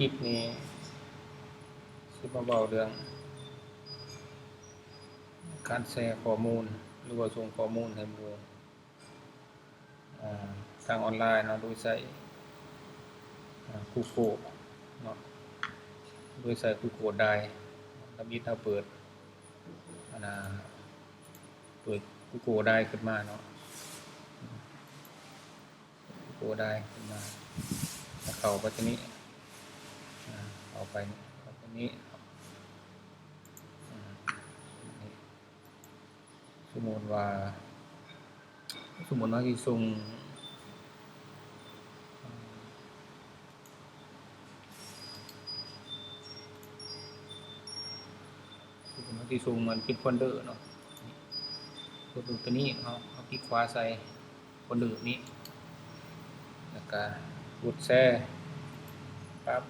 คลิปนี้สิมาเว้าเรื่องการแชร์ข้อมูลหรือว่าส่งข้อมูลให้หมู่ทางออนไลน์เนาะโดยใช้Google เนาะโดยใช้ Google Drive แล้วมีถ้าเปิดอันน่ะเปิด Google Drive ขึ้นมาเนาะ Google Drive ขึ้นมาแล้วเข้าไปตรงนี้เข้าไปตรงนี้สมมุติว่าสิส่งมันเป็นโฟลเดอร์เนาะกดดูตัวนี้เอาคลิกขวาใส่โฟลเดอร์นี้แล้วก็กดแชร์ปั๊บ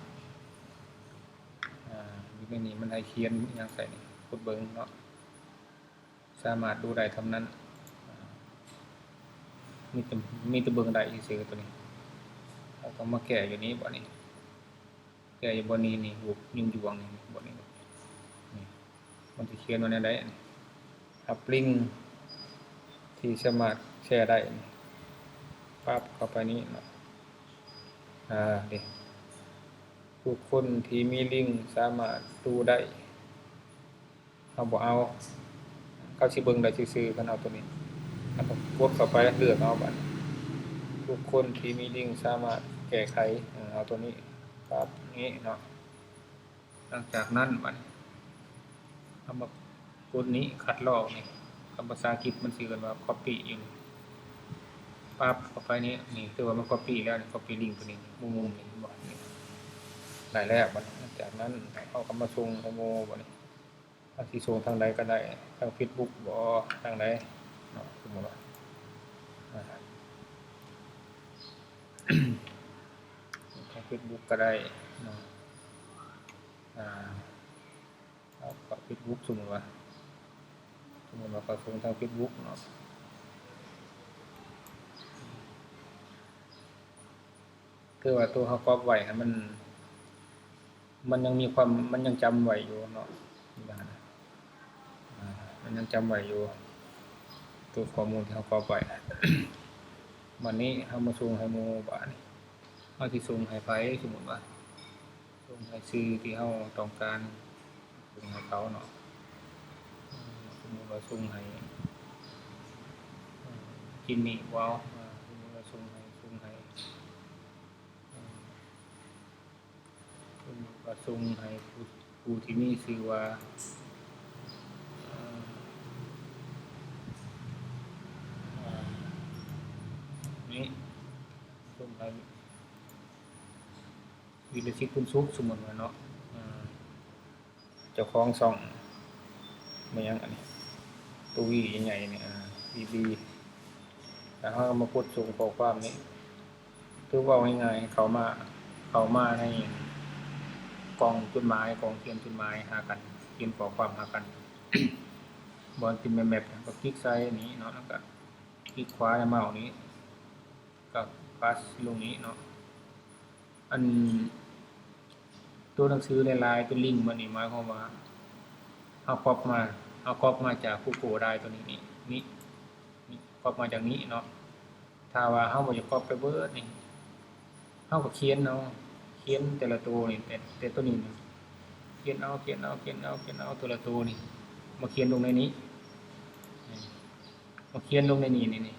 อยู่ในนี้มันให้เขียนอิหยังใส่นี่กดเบิ่งเนาะสามารถดูได้เท่านั้นมีแต่เบิ่งได้ซื่อๆตัวนี้เราต้องมาแก้อยู่นี้บ่นี่แก้อยู่บ่นี้นี่รูปนิ้วยวงนี่บ่นี่นี่มันสิเขียนว่าแนวใดรับลิงก์ที่สามารถแชร์ได้ปั๊บเข้าไปนี้เนาะนี่ทุกคนที่มีลิงก์สามารถดูได้เราบ่เอาเขาสิเบิ่งได้ซื่อๆคันเอาตัวนี้แล้วก็กดเข้าไปเลือกเอาบัดทุกคนที่มีลิงก์สามารถแก้ไขเอาตัวนี้ปั๊บนี้เนาะหลังจากนั้นบัดเอามากดนี้คัดลอกนี่คำภาษาอังกฤษมันสิเอิ้นว่า copy อยู่นี่ปั๊บเข้าไปนี้นี่คือว่ามัน copy แล้วนี่ copy ลิงก์ตัวนี้มุมๆนี่บ่นี่ได้แล้วบัดจากนั้นเอาเข้ามาส่งให้หมู่บัดนี้สิส่งทางใดก็ได้ทาง Facebook บ่ทางใดเนาะสมมุติว่าทาง Facebook ก็ได้เนาะเอาเข้า Facebook สมมุติว่าเขาส่งทาง Facebook เนาะคือว่าตัวเขาก๊อปไว้ให้มันยังมีความมันยังจำไว้อยู่เนาะมันยังจำไว้อยู่ตัวข้อมูลที่เขาก๊อปไว้ วันนี้เฮามาส่งให้หมู่บาดนี้เฮาสิส่งให้ไผสมมุติว่าส่งให้ชื่อที่เฮาต้องการส่งให้เขาเนาะสมมุติว่าส่งให้จิมมี่ว้าวสมมุติว่าส่งให้สมมุติว่าส่งให้ผู้ที่มีชื่อว่านี่ส่งให้วิรชิตคุณสุขสมมุติว่าเนาะเจ้าของช่องมันยังอันนี้ตัววีใหญ่ๆนี่BB แล้วเฮามาพูดส่งข้อความนี้คือเว้าง่ายๆเข้ามาในกล่องจดหมายกล่องเขียนจดหมายหากันเขียนข้อความหากัน บ่เป็นแมปก็คลิกใส่นี้เนาะแล้วก็คลิกขวาเมาส์นี้ก็ปัสลงนี้เนาะอันตัวหนังสือลายๆเป็นลิงก์มานี่หมายความว่าเฮาก๊อปมาจาก Google Drive ตัวนี้นี่ก๊อปมาจากนี้เนาะถ้าว่าเฮาบ่อยากก๊อปไปเบิดนี่เฮาก็เขียนเอาเขียนแต่ละตัวนี่แต่ตัวนี้เขียนเอาตัวละตัวนี่มาเขียนลงในนี้มาเขียนลงในนี่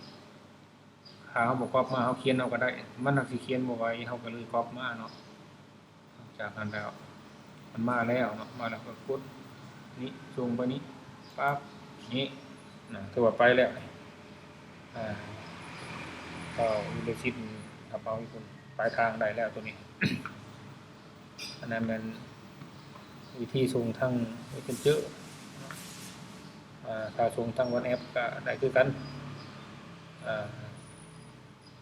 ถ้าเฮาบ่ก๊อปมาเฮาเขียนเอาก็ได้มันน่าสิเขียนบ่ไหวเฮาก็เลยก๊อปมาเนาะจากนั้นแล้วมันมาแล้วเนาะมาแล้วก็กดนี่ส่งไปนี้ปั๊บนี่ถือว่าไปแล้วก็วิดีโอชิปกระเป๋าญี่ปุ่นปลายทางได้แล้วตัวนี้ อันนั้นมันวิธีส่งทาง Messenger ถ้าส่งทาง WhatsApp ก็ได้คือกัน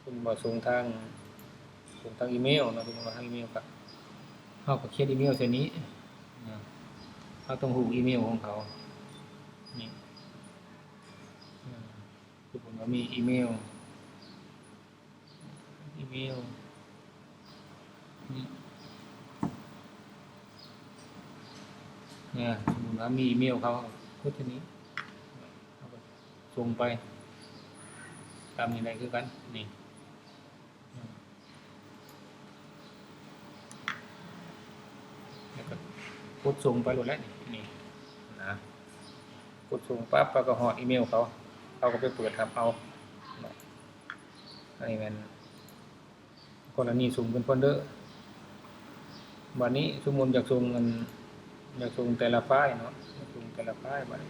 คุณบ่ส่งทางอีเมลเนาะส่งทางอีเมลก็เฮาก็เขียนอีเมลใส่นี้เฮาต้องรู้อีเมลของเขานี่สมมุติว่ามีอีเมลนี่ เนี่ยสมมุติว่ามีอีเมลเขาพุดทีนี้เขาก็ส่งไปตามนี้ได้คือกันนี่แล้วก็กดส่งไปโลดแล้วนี่นะกดส่งปั๊บแล้วก็ฮอดอีเมลเขาก็ไปเปิดรับเอาอันนี้แม่นกรณีส่งเป็นโฟลเดอร์บัดนี้สมมุติอยากส่งแต่ละไฟล์เนาะอยากส่งแต่ละไฟล์บัด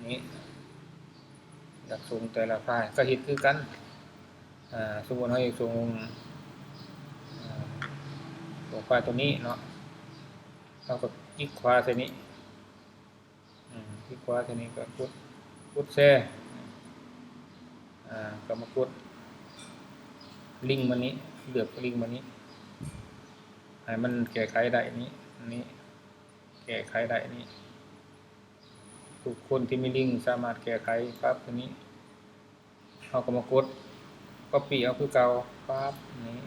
นี้อยากส่งแต่ละไฟล์ก็เฮ็ดคือกันสมมุติเราอยากส่งไฟล์ตัวนี้เนาะเราก็คลิกขวาใส่นี้คลิกขวาใส่นี้ก็กดแชร์ก็มากดลิงก์มานี้เลือกลิงก์มานี้ให้มันแก้ไขได้นี้แก้ไขได้นี้ทุกคนที่มีลิงก์สามารถแก้ไขปั๊บตัวนี้เราก็มากด copy เอาคือเก่าปั๊บนี้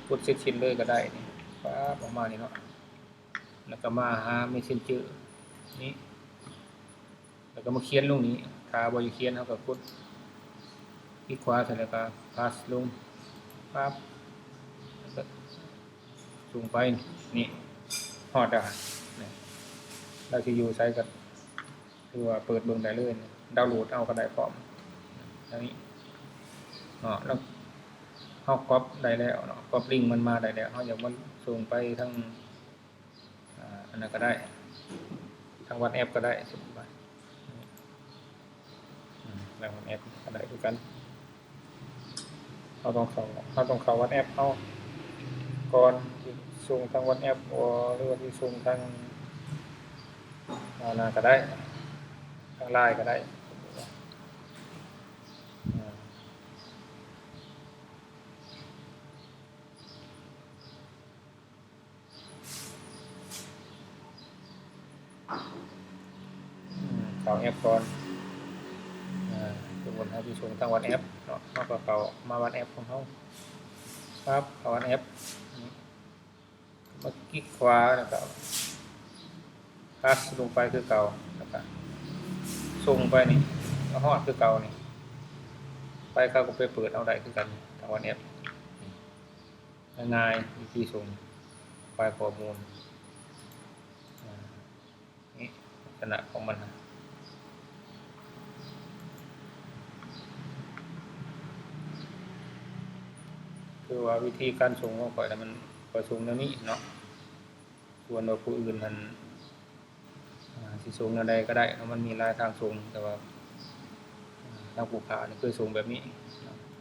กดเซตชิ้นเลยก็ได้นี่ปั๊บออกมานี่เนาะแล้วก็มาหา Messenger นี้แล้วก็มาเขียนลงนี้ถ้าบ่อยากเขียนเราก็กดคลิกขวาเสร็จแล้วก็ pass ลงปั๊บส่งไปนี่ฮอดแล้วนี่เราสิอยู่ไสก็คือว่าเปิดเบิ่งได้เลยดาวน์โหลดเอาก็ได้พร้อมอันนี้แล้วเฮาก๊อปได้แล้วเนาะก๊อปลิงก์มันมาได้แล้วเฮาอยากมันส่งไปทางอันนั้นก็ได้ทาง WhatsApp ก็ได้ส่งไปทาง WhatsApp ก็ได้คือกันเราต้องเข้า WhatsApp เฮาก่อนที่ส่งทาง WhatsApp หรือว่าที่ส่งทางนั้นก็ได้ทาง LINE ก็ได้เข้าแอปก่อนสมมุติเฮาสิส่งทาง WhatsApp เนาะเฮาก็เข้ามา WhatsApp ของเฮาปั๊บเข้า WhatsApp มาคลิกขวาแล้วก็pass ลงไปคือเก่าแล้วก็ส่งไปนี่ก็ฮอดคือเก่านี่ไปเขาก็ไปเปิดเอาได้คือกันทาง WhatsApp ง่ายๆวิธีส่งไฟล์ข้อมูลนี่ลักษณะของมันคือว่าวิธีการส่งของข้อยน่ะมันข้อยส่งแนวนี้เนาะส่วนว่าผู้อื่นนั้นสิส่งแนวใดก็ได้มันมีหลายทางส่งแต่ว่าทางผู้ค้านี่คือส่งแบบนี้